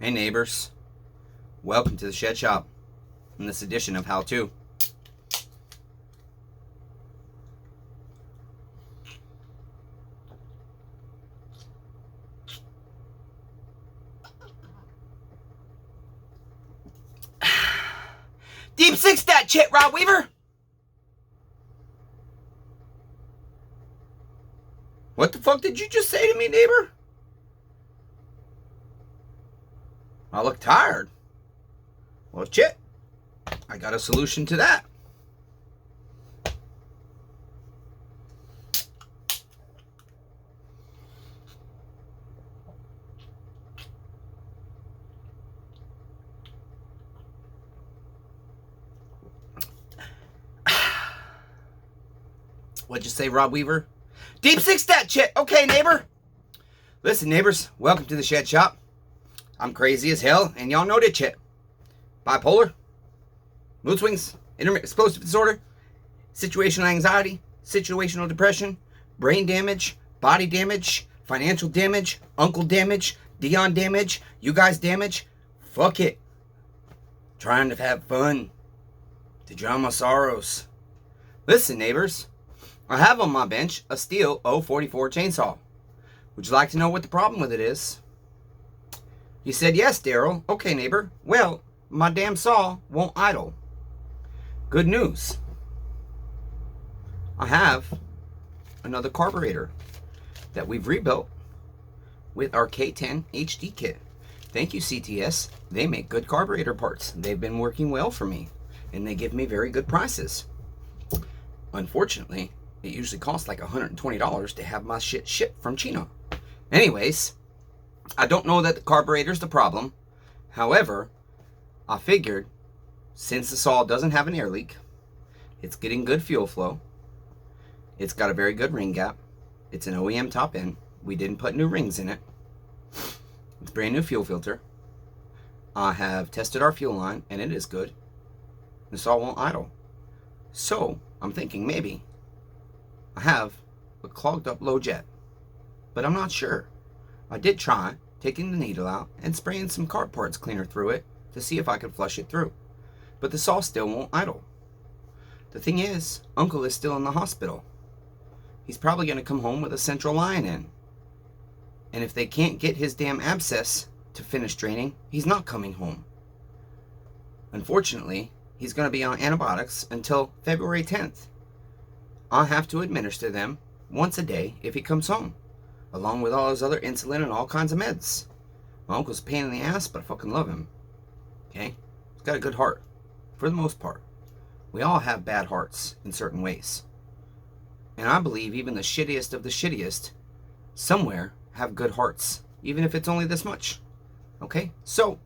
Hey neighbors, welcome to the Shed Shop in this edition of How To. Deep six that shit, Rob Weaver! What the fuck did you just say to me, neighbor? I look tired. Well, shit. I got a solution to that. What'd you say, Rob Weaver? Deep six that shit. Okay, neighbor. Listen, neighbors, welcome to the Shed Shop. I'm crazy as hell, and y'all know that shit. Bipolar, mood swings, intermittent explosive disorder, situational anxiety, situational depression, brain damage, body damage, financial damage, uncle damage, Dion damage, you guys damage. Fuck it. Trying to have fun. To drown my sorrows. Listen, neighbors. I have on my bench a Stihl 044 chainsaw. Would you like to know what the problem with it is? You said yes, Daryl. Okay, neighbor. Well, my damn saw won't idle. Good news. I have another carburetor that we've rebuilt with our K10 HD kit. Thank you, CTS. They make good carburetor parts. They've been working well for me, and they give me very good prices. Unfortunately, it usually costs like $120 to have my shit shipped from China. Anyways, I don't know that the carburetor's the problem. However, I figured since the saw doesn't have an air leak, it's getting good fuel flow, it's got a very good ring gap, it's an OEM top end, we didn't put new rings in it, it's brand new fuel filter, I have tested our fuel line and it is good, the saw won't idle. So I'm thinking maybe I have a clogged up low jet, but I'm not sure. I did try taking the needle out and spraying some CARB parts cleaner through it to see if I could flush it through, but the saw still won't idle. The thing is, Uncle is still in the hospital. He's probably going to come home with a central line in, and if they can't get his damn abscess to finish draining, he's not coming home. Unfortunately, he's going to be on antibiotics until February 10th. I'll have to administer them once a day if he comes home, along with all his other insulin and all kinds of meds. My uncle's a pain in the ass, but I fucking love him. Okay? He's got a good heart, for the most part. We all have bad hearts in certain ways. And I believe even the shittiest of the shittiest somewhere have good hearts, even if it's only this much. Okay? So,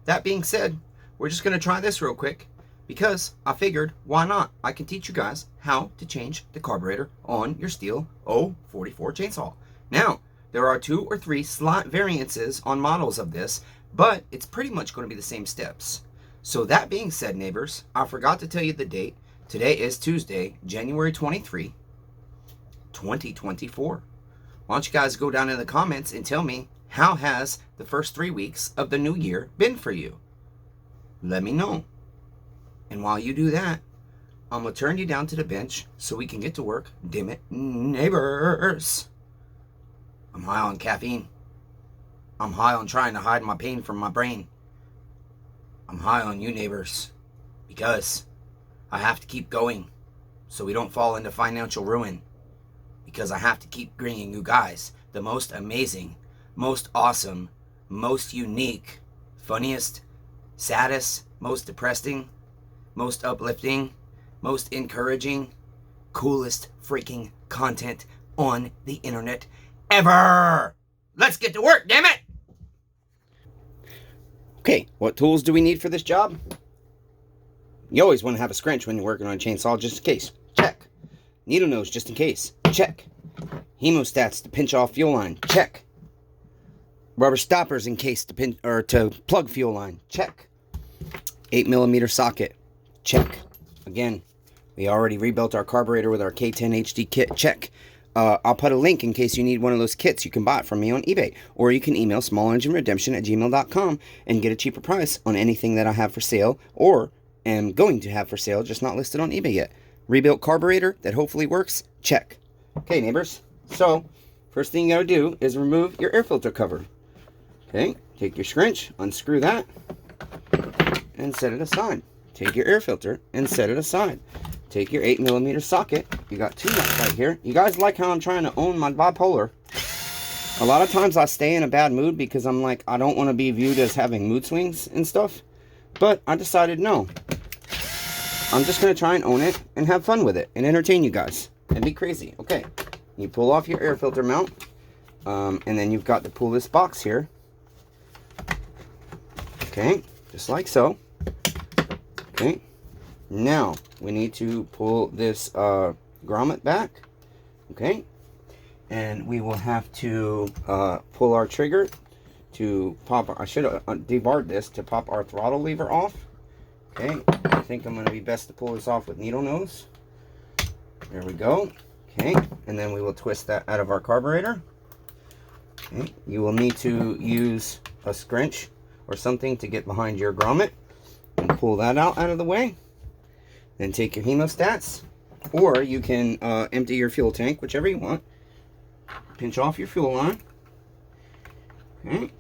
that being said, we're just going to try this real quick, because I figured, why not? I can teach you guys how to change the carburetor on your Stihl 044 chainsaw. Now, there are 2 or 3 slight variances on models of this, but it's pretty much going to be the same steps. So that being said, neighbors, I forgot to tell you the date. Today is Tuesday, January 23, 2024. Why don't you guys go down in the comments and tell me, how has the first 3 weeks of the new year been for you? Let me know. And while you do that, I'm going to turn you down to the bench so we can get to work. Damn it, neighbors. I'm high on caffeine. I'm high on trying to hide my pain from my brain. I'm high on you, neighbors, because I have to keep going so we don't fall into financial ruin, because I have to keep bringing you guys the most amazing, most awesome, most unique, funniest, saddest, most depressing, most uplifting, most encouraging, coolest freaking content on the internet ever. Let's get to work, damn it. Okay, what tools do we need for this job? You always want to have a scrunch when you're working on a chainsaw, just in case. Check. Needle nose, just in case. Check. Hemostats to pinch off fuel line. Check. Rubber stoppers in case to plug fuel line. Check. 8mm socket. Check. Again, we already rebuilt our carburetor with our K10 HD kit. Check. I'll put a link in case you need one of those kits. You can buy it from me on eBay. Or you can email smallengineredemption@gmail.com and get a cheaper price on anything that I have for sale or am going to have for sale, just not listed on eBay yet. Rebuilt carburetor that hopefully works? Check. Okay, neighbors. So, first thing you gotta do is remove your air filter cover. Okay, take your scrunch, unscrew that, and set it aside. Take your air filter and set it aside. Take your 8mm socket. You got two nuts right here. You guys like how I'm trying to own my bipolar. A lot of times I stay in a bad mood because I'm like, I don't want to be viewed as having mood swings and stuff. But I decided no. I'm just going to try and own it and have fun with it and entertain you guys and be crazy. Okay, you pull off your air filter mount. And then you've got to pull this box here. Okay, just like so. Okay. Now, we need to pull this grommet back, okay, and we will have to pull our trigger to pop, I should have debarred this to pop our throttle lever off, okay. I think I'm going to be best to pull this off with needle nose. There we go, okay, and then we will twist that out of our carburetor. Okay. You will need to use a scrunch or something to get behind your grommet and pull that out of the way. Then take your hemostats, or you can empty your fuel tank, whichever you want. Pinch off your fuel line. Okay.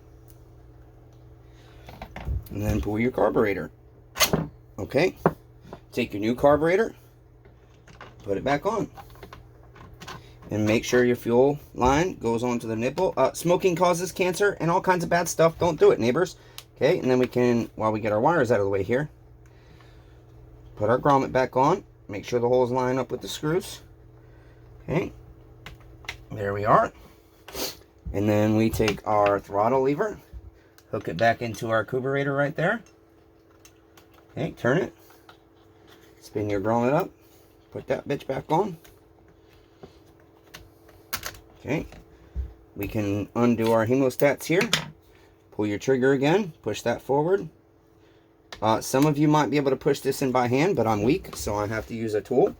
And then pull your carburetor. Okay. Take your new carburetor, put it back on. And make sure your fuel line goes onto the nipple. Smoking causes cancer and all kinds of bad stuff. Don't do it, neighbors. Okay, and then we can, while we get our wires out of the way here, put our grommet back on. Make sure the holes line up with the screws. Okay. There we are. And then we take our throttle lever, hook it back into our carburetor right there. Okay, turn it. Spin your grommet up. Put that bitch back on. Okay. We can undo our hemostats here. Pull your trigger again. Push that forward. Some of you might be able to push this in by hand, but I'm weak, so I have to use a tool.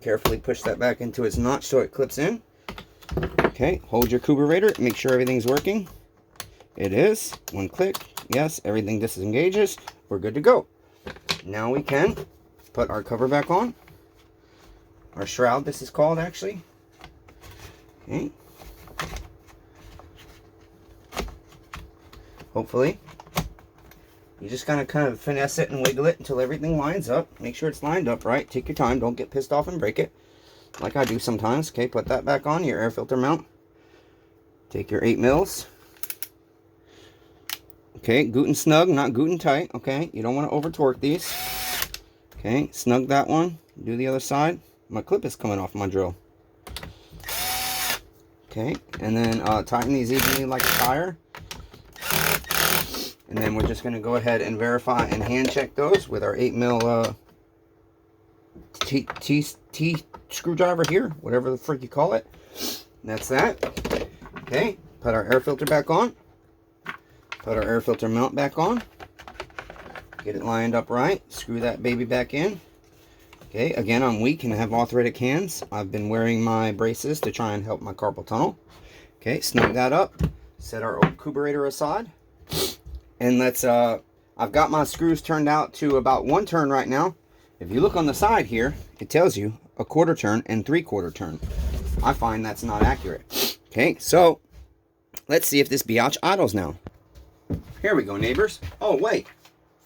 Carefully push that back into its notch so it clips in. Okay, hold your carburetor, make sure everything's working. It is. One click. Yes, everything disengages. We're good to go. Now we can put our cover back on. Our shroud, this is called, actually. Okay. Hopefully. You just gotta kind of finesse it and wiggle it until everything lines up. Make sure it's lined up right. Take your time. Don't get pissed off and break it, like I do sometimes. Okay, put that back on, your air filter mount. Take your 8mm. Okay, Guten snug, not Guten tight. Okay, you don't want to over torque these. Okay, snug that one. Do the other side. My clip is coming off my drill. Okay, and then tighten these evenly like a tire. And then we're just going to go ahead and verify and hand check those with our 8mm T screwdriver here, whatever the frick you call it. That's that. Okay, put our air filter back on. Put our air filter mount back on. Get it lined up right. Screw that baby back in. Okay, again, I'm weak and I have arthritic hands. I've been wearing my braces to try and help my carpal tunnel. Okay, snug that up. Set our old carburetor aside. And let's, I've got my screws turned out to about 1 turn right now. If you look on the side here, it tells you a 1/4 turn and 3/4 turn. I find that's not accurate. Okay, so let's see if this biatch idles now. Here we go, neighbors. Oh, wait.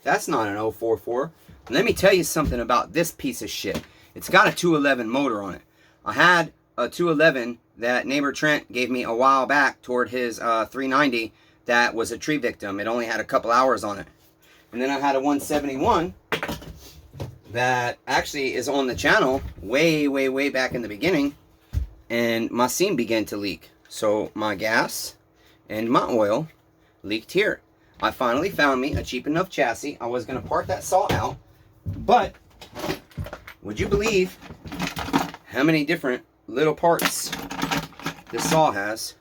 That's not an 044. Let me tell you something about this piece of shit. It's got a 211 motor on it. I had a 211 that neighbor Trent gave me a while back toward his 390 that was a tree victim. It only had a couple hours on it. And then I had a 171 that actually is on the channel way back in the beginning, and my seam began to leak. So my gas and my oil leaked here. I finally found me a cheap enough chassis. I was going to part that saw out, but would you believe how many different little parts this saw has?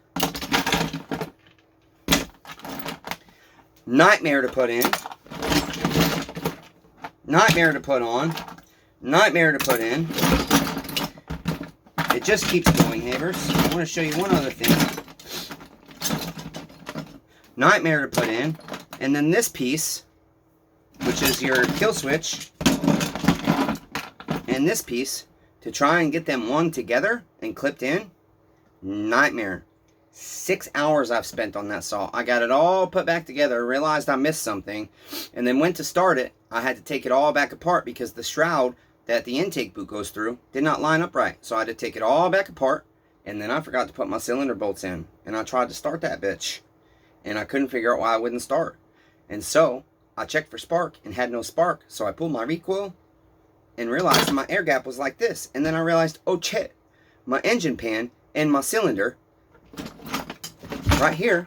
Nightmare to put in, nightmare to put on, nightmare to put in. It just keeps going, neighbors. I want to show you one other thing. Nightmare to put in. And then this piece, which is your kill switch, and this piece, to try and get them one together and clipped in. Nightmare. 6 hours I've spent on that saw. I got it all put back together, realized I missed something, and then went to start it. I had to take it all back apart because the shroud that the intake boot goes through did not line up right. So I had to take it all back apart, and then I forgot to put my cylinder bolts in. And I tried to start that bitch, and I couldn't figure out why I wouldn't start. And so I checked for spark and had no spark. So I pulled my recoil and realized my air gap was like this. And then I realized, oh shit, my engine pan and my cylinder right here,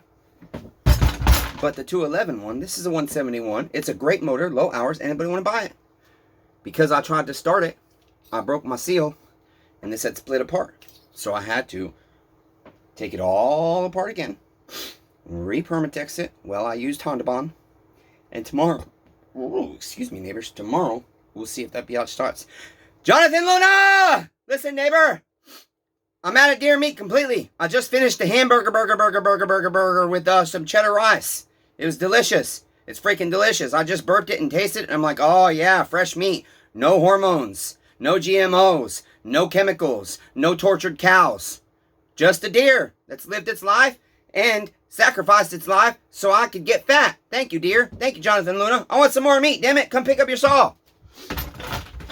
but the 211 one, this is a 171. It's a great motor, low hours. Anybody want to buy it? Because I tried to start it, I broke my seal, and this had split apart. So I had to take it all apart again, re-permatex it. Well, I used Honda Bond, and tomorrow, ooh, excuse me, neighbors, tomorrow we'll see if that biatch starts. Jonathan Luna, listen, neighbor. I'm out of deer meat completely. I just finished the hamburger burger with some cheddar rice. It was delicious. It's freaking delicious. I just burped it and tasted it, and I'm like, oh yeah, fresh meat. No hormones, no GMOs, no chemicals, no tortured cows. Just a deer that's lived its life and sacrificed its life so I could get fat. Thank you, dear. Thank you, Jonathan Luna. I want some more meat, damn it. Come pick up your saw.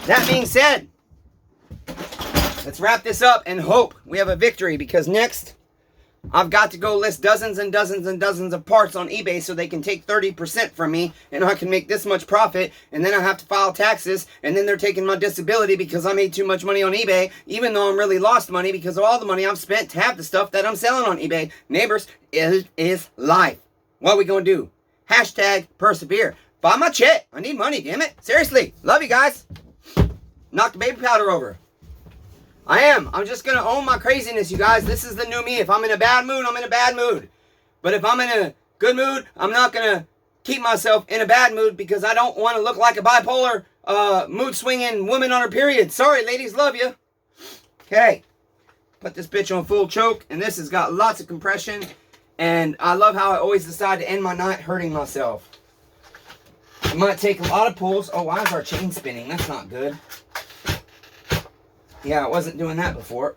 That being said, let's wrap this up and hope we have a victory, because next I've got to go list dozens and dozens and dozens of parts on eBay so they can take 30% from me and I can make this much profit, and then I have to file taxes, and then they're taking my disability because I made too much money on eBay, even though I'm really lost money because of all the money I've spent to have the stuff that I'm selling on eBay. Neighbors, it is life. What are we going to do? Hashtag persevere. Buy my shit. I need money, damn it. Seriously. Love you guys. Knock the baby powder over. I am. I'm just going to own my craziness, you guys. This is the new me. If I'm in a bad mood, I'm in a bad mood. But if I'm in a good mood, I'm not going to keep myself in a bad mood because I don't want to look like a bipolar, mood-swinging woman on her period. Sorry, ladies. Love you. Okay. Put this bitch on full choke. And this has got lots of compression. And I love how I always decide to end my night hurting myself. It might take a lot of pulls. Oh, why is our chain spinning? That's not good. Yeah, I wasn't doing that before.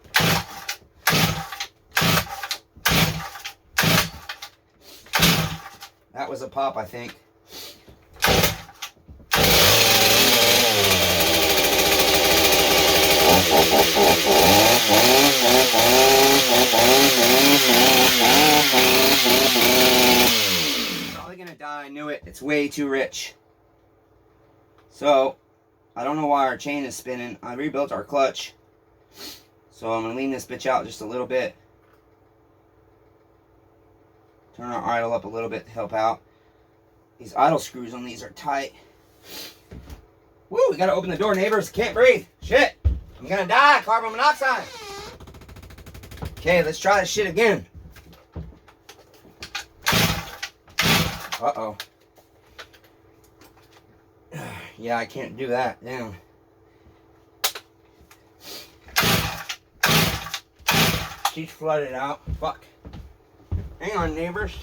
That was a pop, I think. Probably gonna die, I knew it. It's way too rich. So, I don't know why our chain is spinning. I rebuilt our clutch. So I'm going to lean this bitch out just a little bit. Turn our idle up a little bit to help out. These idle screws on these are tight. Woo, we got to open the door, neighbors. Can't breathe. Shit. I'm going to die. Carbon monoxide. Okay, let's try this shit again. Uh-oh. Yeah, I can't do that. Damn. She's flooded out. Fuck. Hang on, neighbors.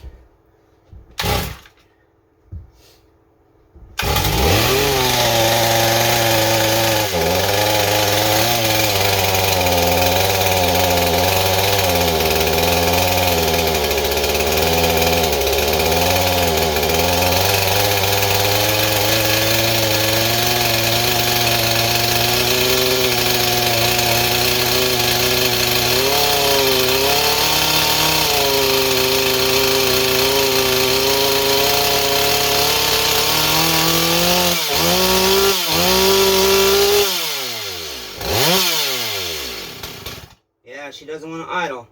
She doesn't want to idle.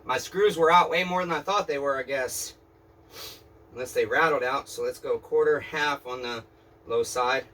My screws were out way more than I thought they were, I guess. Unless they rattled out. So let's go quarter, half on the low side.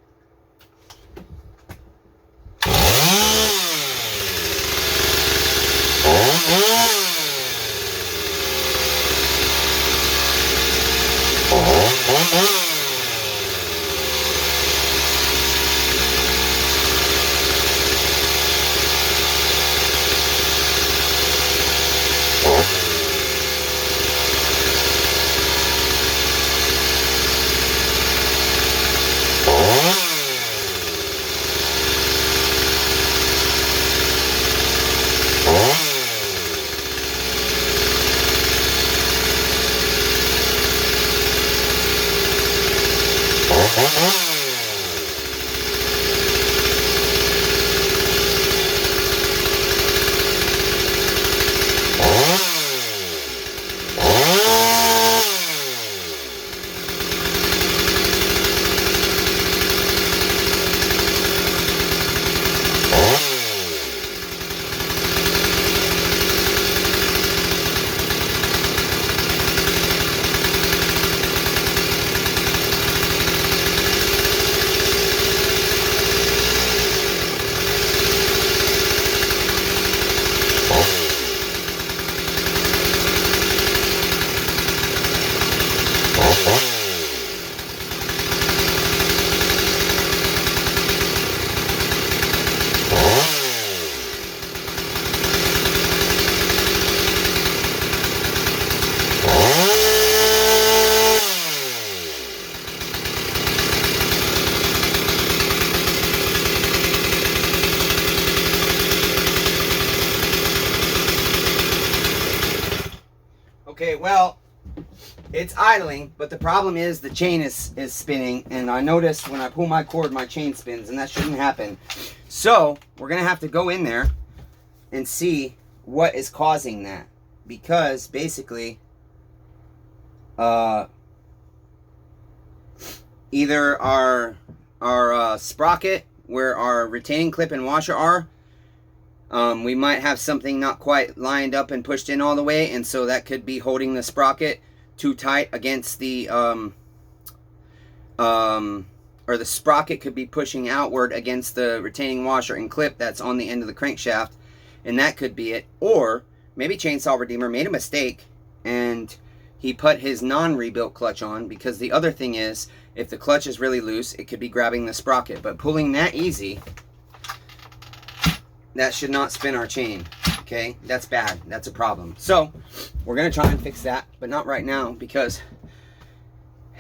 Okay, well, it's idling, but the problem is the chain is spinning, and I noticed when I pull my cord, my chain spins, and that shouldn't happen. So we're gonna have to go in there and see what is causing that, because basically either our sprocket where our retaining clip and washer are, we might have something not quite lined up and pushed in all the way, and so that could be holding the sprocket too tight against the or the sprocket could be pushing outward against the retaining washer and clip that's on the end of the crankshaft, and that could be it. Or maybe Chainsaw Redeemer made a mistake and he put his non-rebuilt clutch on, because the other thing is, if the clutch is really loose, it could be grabbing the sprocket. But pulling that easy, that should not spin our chain. Okay, that's bad. That's a problem. So we're gonna try and fix that, but not right now, because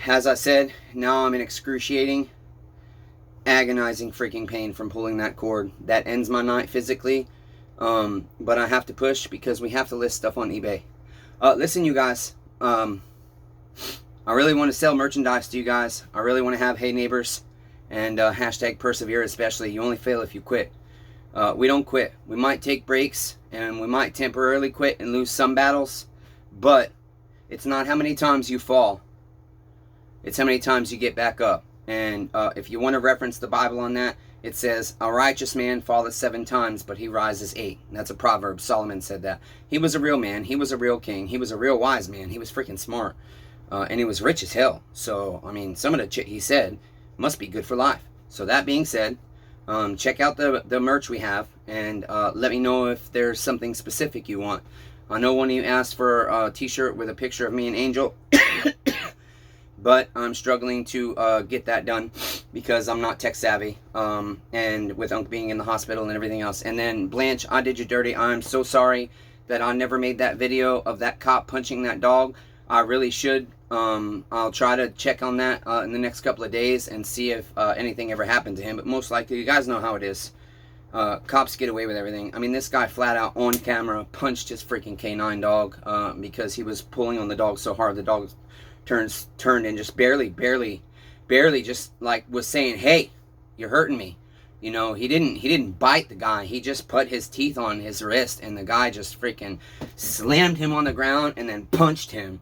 as I said, now I'm in excruciating, agonizing freaking pain from pulling that cord. That ends my night physically, but I have to push because we have to list stuff on eBay. Listen, you guys, I really want to sell merchandise to you guys. I really want to have Hey Neighbors and hashtag persevere, especially. You only fail if you quit. We don't quit. We might take breaks and we might temporarily quit and lose some battles, but it's not how many times you fall, it's how many times you get back up. And if you want to reference the Bible on that, it says, a righteous man falleth 7 times, but he rises 8. And that's a proverb. Solomon said that. He was a real man. He was a real king. He was a real wise man. He was freaking smart. And he was rich as hell. So, I mean, some of the shit he said must be good for life. So that being said, check out the merch we have, and let me know if there's something specific you want. I know one of you asked for a t-shirt with a picture of me and Angel, but I'm struggling to get that done because I'm not tech savvy, and with Unc being in the hospital and everything else. And then Blanche, I did you dirty. I'm so sorry that I never made that video of that cop punching that dog. I really should. I'll try to check on that in the next couple of days and see if anything ever happened to him. But most likely, you guys know how it is. Cops get away with everything. I mean, this guy flat out on camera punched his freaking canine dog because he was pulling on the dog so hard. The dog turned and just barely just like was saying, "Hey, you're hurting me." You know, he didn't bite the guy. He just put his teeth on his wrist, and the guy just freaking slammed him on the ground and then punched him.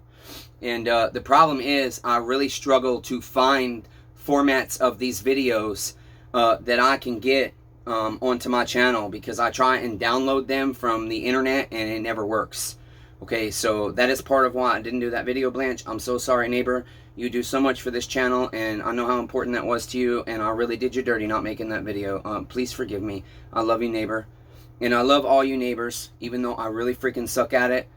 And the problem is, I really struggle to find formats of these videos that I can get onto my channel, because I try and download them from the internet and it never works. Okay, so that is part of why I didn't do that video, Blanche. I'm so sorry, neighbor. You do so much for this channel, and I know how important that was to you, and I really did you dirty not making that video. Please forgive me. I love you, neighbor. And I love all you neighbors, even though I really freaking suck at it.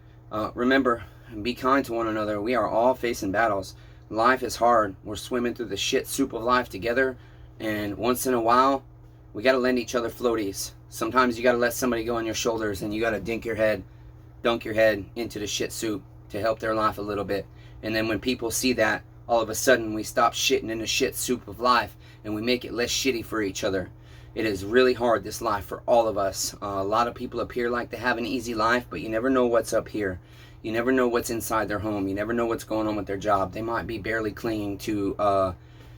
Remember, be kind to one another. We are all facing battles. Life is hard. We're swimming through the shit soup of life together, and once in a while, we got to lend each other floaties. Sometimes you got to let somebody go on your shoulders, and you got to dunk your head into the shit soup to help their life a little bit. And then when people see that, all of a sudden we stop shitting in the shit soup of life, and we make it less shitty for each other. It is really hard, this life, for all of us. A lot of people up here like to have an easy life, but you never know what's up here. You never know what's inside their home. You never know what's going on with their job. They might be barely clinging to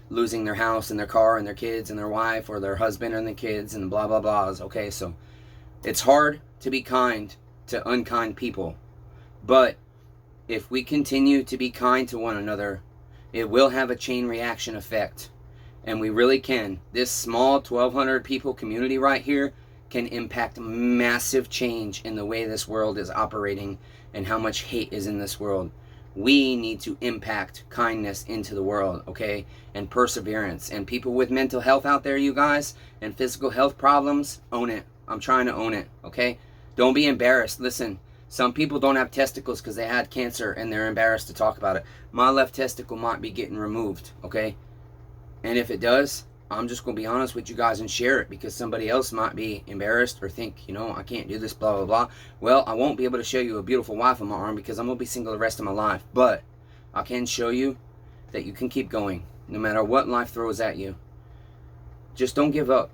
losing their house and their car and their kids and their wife, or their husband and the kids, and blah blah blahs. Okay, so it's hard to be kind to unkind people, but if we continue to be kind to one another, it will have a chain reaction effect, and we really can. This small 1,200 people community right here can impact massive change in the way this world is operating and how much hate is in this world. We need to impact kindness into the world, okay? And perseverance. And people with mental health out there, you guys, and physical health problems, own it. I'm trying to own it, okay? Don't be embarrassed. Listen, some people don't have testicles because they had cancer and they're embarrassed to talk about it. My left testicle might be getting removed, okay? And if it does, I'm just going to be honest with you guys and share it, because somebody else might be embarrassed or think, you know, I can't do this, blah, blah, blah. Well, I won't be able to show you a beautiful wife on my arm because I'm going to be single the rest of my life. But I can show you that you can keep going no matter what life throws at you. Just don't give up,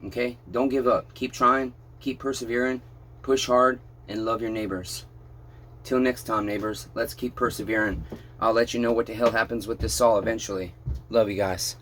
okay? Don't give up. Keep trying, keep persevering, push hard, and love your neighbors. Till next time, neighbors, let's keep persevering. I'll let you know what the hell happens with this saw eventually. Love you guys.